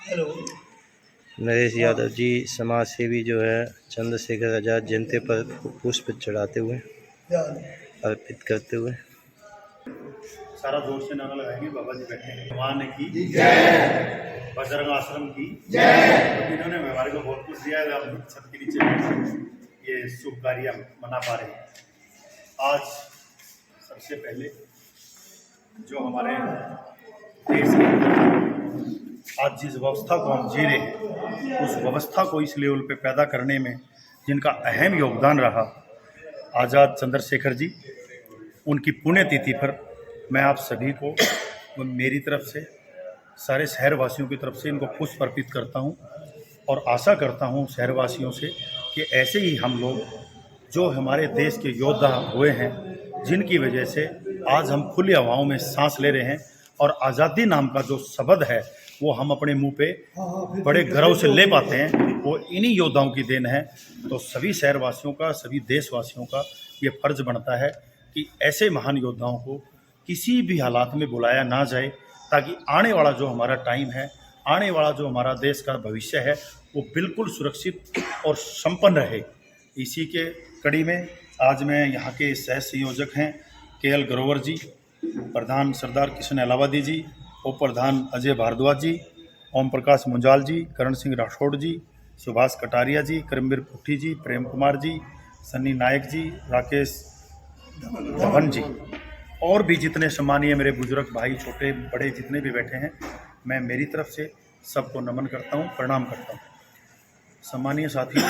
नरेश यादव जी समाज सेवी जो है चंद्रशेखर आज़ाद जयंती पर पुष्प चढ़ाते हुए अर्पित करते हुए सारा जोर से नारा लगाएंगे। बाबा जी बैठे हैं। भगवान की जय, बजरंग आश्रम की जय। तो इन्होंने हमारे को बहुत कुछ दिया है। हम छत के नीचे ये शुभ कार्य मना पा रहे हैं। आज सबसे पहले जो हमारे देश के आज जिस व्यवस्था को हम जी रहे हैं, उस व्यवस्था को इस लेवल पे पैदा करने में जिनका अहम योगदान रहा, आज़ाद चंद्रशेखर जी, उनकी पुण्यतिथि पर मैं आप सभी को मेरी तरफ से, सारे शहरवासियों की तरफ से इनको पुष्प अर्पित करता हूं और आशा करता हूं शहरवासियों से कि ऐसे ही हम लोग जो हमारे देश के योद्धा हुए हैं, जिनकी वजह से आज हम खुली हवाओं में सांस ले रहे हैं और आज़ादी नाम का जो शब्द है वो हम अपने मुंह पे बड़े गर्व से ले पाते हैं, वो इन्हीं योद्धाओं की देन है। तो सभी शहरवासियों का, सभी देशवासियों का ये फर्ज बनता है कि ऐसे महान योद्धाओं को किसी भी हालात में बुलाया ना जाए, ताकि आने वाला जो हमारा टाइम है, आने वाला जो हमारा देश का भविष्य है, वो बिल्कुल सुरक्षित और संपन्न रहे। इसी के कड़ी में आज मैं यहाँ के सह संयोजक हैं KL ग्रोवर जी, प्रधान सरदार किशन अलावादी जी, उप प्रधान अजय भारद्वाज जी, ओम प्रकाश मुंजाल जी, करण सिंह राठौड़ जी, सुभाष कटारिया जी, करमवीर पुट्ठी जी, प्रेम कुमार जी, सन्नी नायक जी, राकेश धवन जी और भी जितने सम्मानीय मेरे बुजुर्ग भाई, छोटे बड़े जितने भी बैठे हैं, मैं मेरी तरफ से सबको नमन करता हूँ, प्रणाम करता हूँ। सम्मानीय साथियों,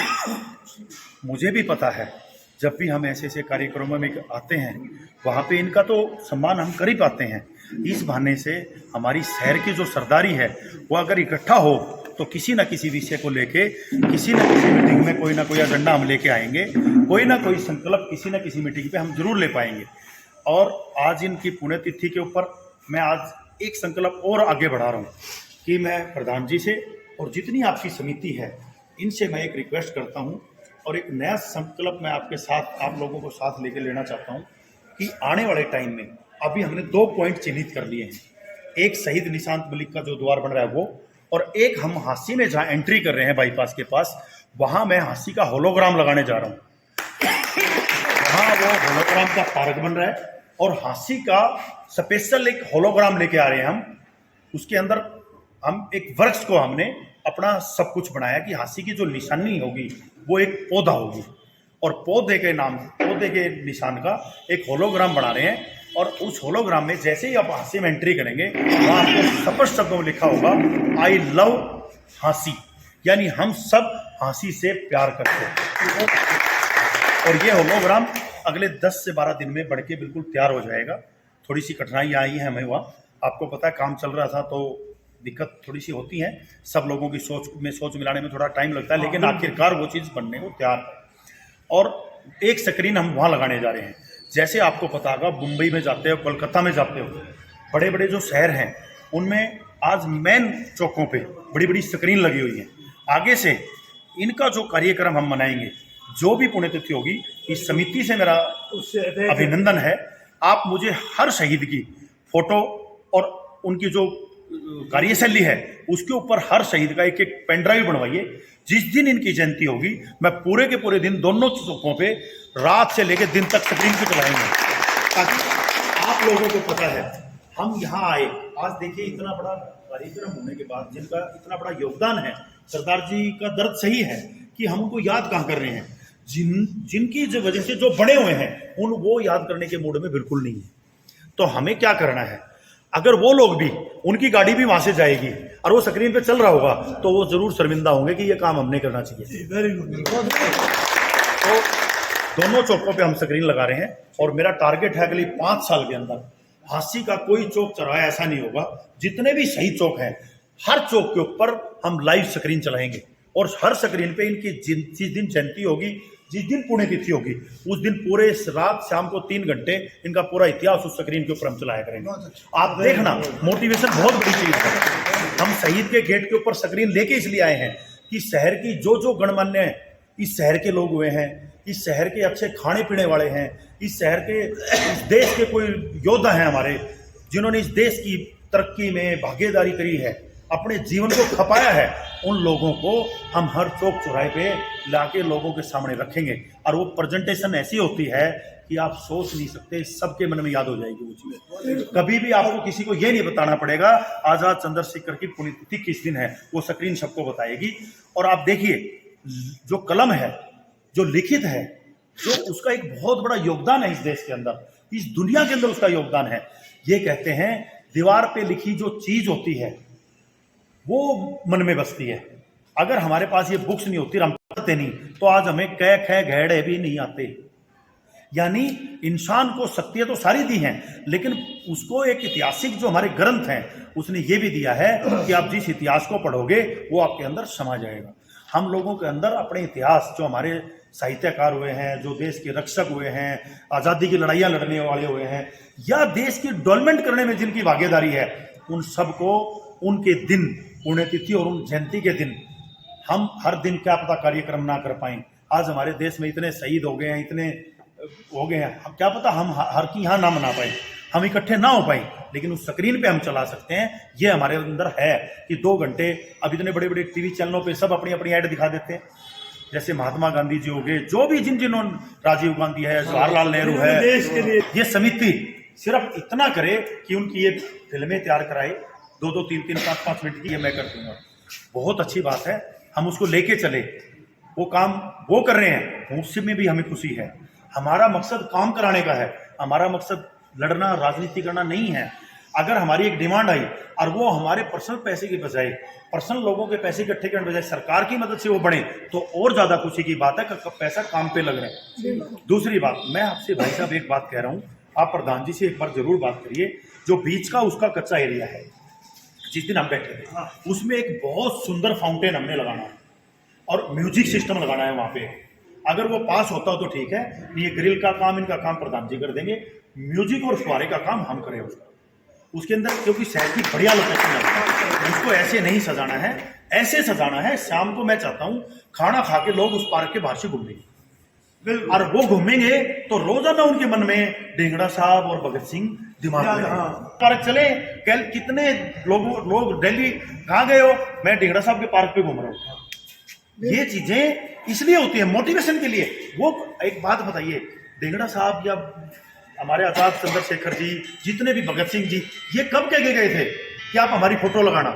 मुझे भी पता है जब भी हम ऐसे ऐसे कार्यक्रमों में आते हैं, वहाँ पे इनका तो सम्मान हम कर ही पाते हैं। इस बहाने से हमारी शहर की जो सरदारी है वो अगर इकट्ठा हो तो किसी न किसी विषय को लेके किसी न किसी मीटिंग में कोई ना कोई एजेंडा हम लेके आएंगे, कोई ना कोई संकल्प किसी न किसी मीटिंग पे हम जरूर ले पाएंगे। और आज इनकी पुण्यतिथि के ऊपर मैं आज एक संकल्प और आगे बढ़ा रहा हूँ कि मैं प्रधान जी से और जितनी आपकी समिति है, इनसे मैं एक रिक्वेस्ट करता हूँ और एक नया संकल्प मैं आपके साथ, आप लोगों को साथ लेके लेना चाहता हूँ कि आने वाले टाइम में अभी हमने 2 पॉइंट चिन्हित कर लिए हैं। एक शहीद निशांत मलिक का जो द्वार बन रहा है वो, और एक हम हांसी में जहाँ एंट्री कर रहे हैं बाईपास के पास, वहाँ मैं हांसी का होलोग्राम लगाने जा रहा हूँ। वहाँ वो होलोग्राम का पार्क बन रहा है और हांसी का स्पेशल एक होलोग्राम लेके आ रहे हैं हम। उसके अंदर हम एक वृक्ष को हमने अपना सब कुछ बनाया कि हांसी की जो निशानी होगी वो एक पौधा होगी, और पौधे के नाम, पौधे के निशान का एक होलोग्राम बना रहे हैं। और उस होलोग्राम में जैसे ही आप हांसी में एंट्री करेंगे, वहाँ आपको स्पष्ट शब्दों में लिखा होगा आई लव हांसी, यानी हम सब हांसी से प्यार करते हैं। और ये होलोग्राम अगले 10 से 12 दिन में बढ़ के बिल्कुल तैयार हो जाएगा। थोड़ी सी कठिनाई आई है हमें वहाँ, आपको पता है काम चल रहा था तो दिक्कत थोड़ी सी होती है, सब लोगों की सोच मिलाने में थोड़ा टाइम लगता है, लेकिन आखिरकार वो चीज़ बनने को तैयार है। और एक स्क्रीन हम वहाँ लगाने जा रहे हैं। जैसे आपको पता होगा, मुंबई में जाते हो, कोलकाता में जाते हो, बड़े बड़े जो शहर हैं उनमें आज मेन चौकों पे बड़ी बड़ी स्क्रीन लगी हुई है। आगे से इनका जो कार्यक्रम हम मनाएंगे, जो भी पुण्यतिथि होगी, इस समिति से मेरा अभिनंदन है। आप मुझे हर शहीद की फोटो और उनकी जो कार्यशैली है उसके ऊपर हर शहीद का एक एक पेन ड्राइव बनवाइए। जिस दिन इनकी जयंती होगी, मैं पूरे के पूरे दिन दोनों चौकों पे रात से लेकर दिन तक स्क्रीन पे चलाएंगे, ताकि आप लोगों को पता है हम यहाँ आए। आज देखिए, इतना बड़ा कार्यक्रम होने के बाद जिनका इतना बड़ा योगदान है, सरदार जी का दर्द सही है कि हम उनको याद कहाँ कर रहे हैं। जिनकी जो वजह से जो बड़े हुए हैं वो याद करने के मूड में बिल्कुल नहीं है। तो हमें क्या करना है, अगर वो लोग भी, उनकी गाड़ी भी वहां से जाएगी और वो स्क्रीन पे चल रहा होगा, तो वो जरूर शर्मिंदा होंगे कि ये काम हमने करना चाहिए। Very good. तो दोनों चौकों पे हम स्क्रीन लगा रहे हैं और मेरा टारगेट है अगली 5 साल के अंदर हांसी का कोई चौक चौराहा ऐसा नहीं होगा। जितने भी शहीद चौक हैं, हर चौक के ऊपर हम लाइव स्क्रीन चलाएंगे और हर स्क्रीन पे इनकी जिस दिन जयंती होगी, जिस दिन पुण्यतिथि होगी, उस दिन पूरे रात शाम को 3 घंटे इनका पूरा इतिहास उस स्क्रीन के ऊपर हम चलाया करेंगे। आप देखना, मोटिवेशन बहुत बड़ी चीज है। हम शहीद के गेट के ऊपर स्क्रीन लेके इसलिए आए हैं कि शहर की जो जो गणमान्य इस शहर के लोग हुए हैं, इस शहर के अच्छे खाने पीने वाले हैं, इस शहर के, इस देश के कोई योद्धा हैं हमारे, जिन्होंने इस देश की तरक्की में भागीदारी करी है, अपने जीवन को खपाया है, उन लोगों को हम हर चौक चौराहे पे लाके लोगों के सामने रखेंगे। और वो प्रेजेंटेशन ऐसी होती है कि आप सोच नहीं सकते, सबके मन में याद हो जाएगी वो चीज़। कभी भी आपको किसी को ये नहीं बताना पड़ेगा आज़ाद चंद्रशेखर की पुण्यतिथि किस दिन है, वो स्क्रीन सबको बताएगी। और आप देखिए, जो कलम है, जो लिखित है, जो उसका एक बहुत बड़ा योगदान है इस देश के अंदर, इस दुनिया के अंदर उसका योगदान है। ये कहते हैं दीवार पे लिखी जो चीज होती है वो मन में बसती है। अगर हमारे पास ये बुक्स नहीं होती, हम पढ़ते नहीं, तो आज हमें कै खे घेड़े भी नहीं आते। यानी इंसान को शक्तियां तो सारी दी हैं, लेकिन उसको एक ऐतिहासिक जो हमारे ग्रंथ हैं उसने ये भी दिया है कि आप जिस इतिहास को पढ़ोगे वो आपके अंदर समा जाएगा। हम लोगों के अंदर अपने इतिहास, जो हमारे साहित्यकार हुए हैं, जो देश के रक्षक हुए हैं, आज़ादी की लड़ाइयाँ लड़ने वाले हुए हैं, या देश की डेवलपमेंट करने में जिनकी भागीदारी है, उन सबको उनके दिन, पुण्यतिथि और उन जयंती के दिन हम हर दिन क्या पता कार्यक्रम ना कर पाएं। आज हमारे देश में इतने शहीद हो गए हैं, इतने हो गए हैं, क्या पता हम हर की यहाँ ना मना पाए, हम इकट्ठे ना हो पाए, लेकिन उस स्क्रीन पे हम चला सकते हैं। ये हमारे अंदर है कि 2 घंटे, अब इतने बड़े बड़े टीवी चैनलों पे सब अपनी अपनी ऐड दिखा देते हैं। जैसे महात्मा गांधी जी हो गए, जो भी जिन्होंने, राजीव गांधी है, जवाहरलाल नेहरू है, देश के लिए ये समिति सिर्फ इतना करे कि उनकी ये फिल्में तैयार कराए 2-2, 3-3, 5-5 मिनट की, ये मैं कर दूंगा। बहुत अच्छी बात है, हम उसको लेके चले, वो काम वो कर रहे हैं, उसमें भी हमें खुशी है। हमारा मकसद काम कराने का है, हमारा मकसद लड़ना, राजनीति करना नहीं है। अगर हमारी एक डिमांड आई और वो हमारे पर्सनल पैसे की बजाय, पर्सनल लोगों के पैसे इकट्ठे करने बजाय सरकार की मदद से वो बढ़े, तो और ज्यादा खुशी की बात है कि पैसा काम पे लग रहा है। दूसरी बात, मैं आपसे भाई साहब एक बात कह रहा हूँ, आप प्रधान जी से एक बार जरूर बात करिए। जो बीच का उसका कच्चा एरिया है, जिस दिन हम बैठे थे, उसमें एक बहुत सुंदर फाउंटेन हमने लगाना है और म्यूजिक सिस्टम लगाना है वहां पे। अगर वो पास होता हो तो ठीक है, ये ग्रिल का काम, इनका काम प्रधान जी कर देंगे, म्यूजिक और फुहारे का काम हम करें उसके अंदर, क्योंकि शहर की बढ़िया लोकेशन है। उसको ऐसे नहीं सजाना है, ऐसे सजाना है, शाम को मैं चाहता हूँ खाना खा के लोग उस पार्क के बाहर से घूमेंगे, और वो घूमेंगे तो रोजाना उनके मन में ढींगड़ा साहब और भगत सिंह दिमाग में। पार्क चले, कल कितने लोग दिल्ली कहाँ गए हो, मैं ढींगड़ा साहब के पार्क पे घूम रहा हूँ। ये चीजें इसलिए होती है मोटिवेशन के लिए। वो एक बात बताइए, ढींगड़ा साहब या हमारे आज़ाद चंद्रशेखर जी, जितने भी भगत सिंह जी, ये कब कह के गए थे कि आप हमारी फोटो लगाना?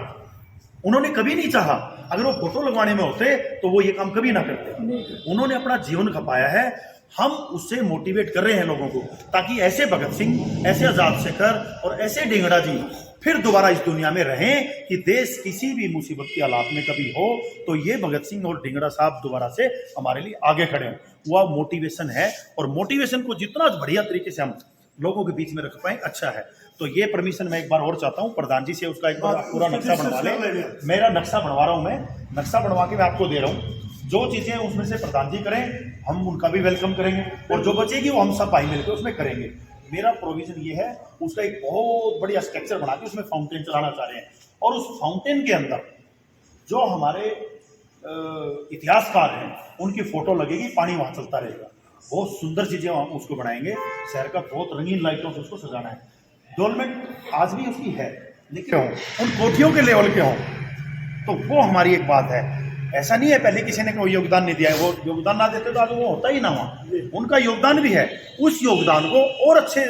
उन्होंने कभी नहीं चाहा। अगर वो फोटो लगवाने में होते तो वो ये काम कभी ना करते। उन्होंने अपना जीवन खपाया है, हम उससे मोटिवेट कर रहे हैं लोगों को, ताकि ऐसे भगत सिंह, ऐसे आज़ाद शेखर और ऐसे ढींगड़ा जी फिर दोबारा इस दुनिया में रहें कि देश किसी भी मुसीबत की हालात में कभी हो तो ये भगत सिंह और ढींगड़ा साहब दोबारा से हमारे लिए आगे खड़े हों। वह मोटिवेशन है, और मोटिवेशन को जितना बढ़िया तरीके से हम लोगों के बीच में रख पाए अच्छा है। तो ये परमिशन मैं एक बार और चाहता हूँ प्रधान जी से, उसका एक बार पूरा नक्शा बनवा ले। मेरा नक्शा बनवा रहा हूँ, मैं नक्शा बनवा के मैं आपको दे रहा हूँ। जो चीज़ें उसमें से प्रधान जी करें, हम उनका भी वेलकम करेंगे, और जो बचेगी वो हम सब भाई मिलकर उसमें करेंगे। मेरा प्रोविजन ये है, उसका एक बहुत बढ़िया स्ट्रक्चर बना के उसमें फाउंटेन चलाना चाह रहे हैं, और उस फाउंटेन के अंदर जो हमारे इतिहासकार हैं उनकी फोटो लगेगी, पानी वहाँ चलता रहेगा। बहुत सुंदर चीज़ें हम उसको बनाएंगे, शहर का बहुत रंगीन लाइटों से उसको सजाना है। डेवलपमेंट आज भी उसकी है, लेकिन उन कोठियों के लेवल पे हों, तो वो हमारी एक बात है। ऐसा नहीं है पहले किसी ने कोई योगदान नहीं दिया है, वो योगदान ना देते तो आज वो होता ही ना वहाँ। उनका योगदान भी है, उस योगदान को और अच्छे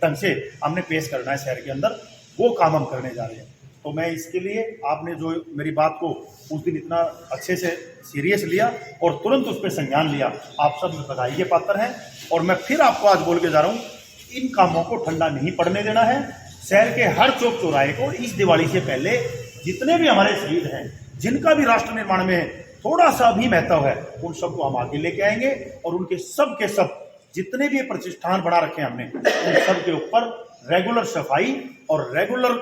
ढंग से हमने पेश करना है शहर के अंदर, वो काम हम करने जा रहे हैं। तो मैं इसके लिए, आपने जो मेरी बात को उस दिन इतना अच्छे से सीरियस लिया और तुरंत उस पर संज्ञान लिया, आप सब बधाई के पात्र हैं। और मैं फिर आपको आज बोल के जा रहा हूँ, इन कामों को ठंडा नहीं पड़ने देना है। शहर के हर चौक चौराहे को इस दिवाली से पहले जितने भी हमारे शहीद हैं, जिनका भी राष्ट्र निर्माण में थोड़ा सा भी महत्व है, उन सबको हम आगे लेके आएंगे, और उनके सब के सब जितने भी प्रतिष्ठान बना रखे हैं हमने, उन सब के ऊपर रेगुलर सफाई और रेगुलर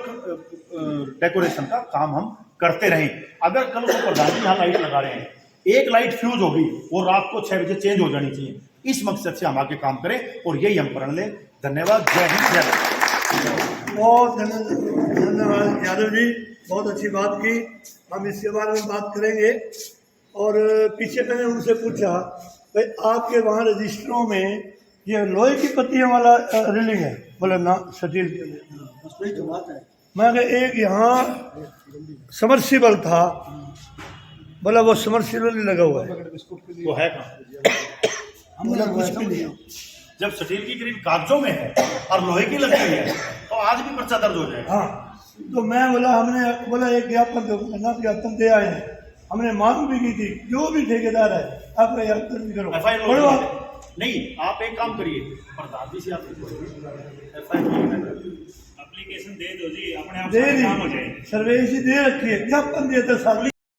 डेकोरेशन का काम हम करते रहें। अगर कल को प्रधान जी यहाँ लाइट लगा रहे हैं, एक लाइट फ्यूज होगी, वो रात को 6 बजे चेंज हो जानी चाहिए। इस मकसद से हम आगे काम करें, और यही हम प्रण लें। धन्यवाद। जय हिंद, जय भारत। बहुत धन्यवाद यादव जी, बहुत अच्छी बात की। हम इसके बारे में बात करेंगे। और पीछे मैंने उनसे पूछा, भाई आपके वहाँ रजिस्टरों में ये लोहे की पत्तियों वाला रीलिंग है? बोले ना, स्टील की। उसमें तो बात है, मैं कहा एक यहाँ समर्सिबल था, बोला वो समर्सिबल नहीं लगा हुआ है। वो है कहाँ? बोला कुछ भी नहीं। जब स्टील की ग्रिल कागजों में है और लोहे की लगी है तो आज भी पर्चा दर्ज हो जाएगा। हाँ, तो मैं बोला हमने बोला एक ज्ञापन दो ना, ज्ञापन दे आए हैं, हमने मांग भी की थी, जो भी ठेकेदार है आपका ज्ञापन भी करो। FIR नहीं, आप एक काम करिए, प्रधान जी से आप एप्लीकेशन दे दो जी, अपने आप दे सारा दी काम हो जाएगा। सर्वेश जी दे रखी है, ज्ञापन दिया था साल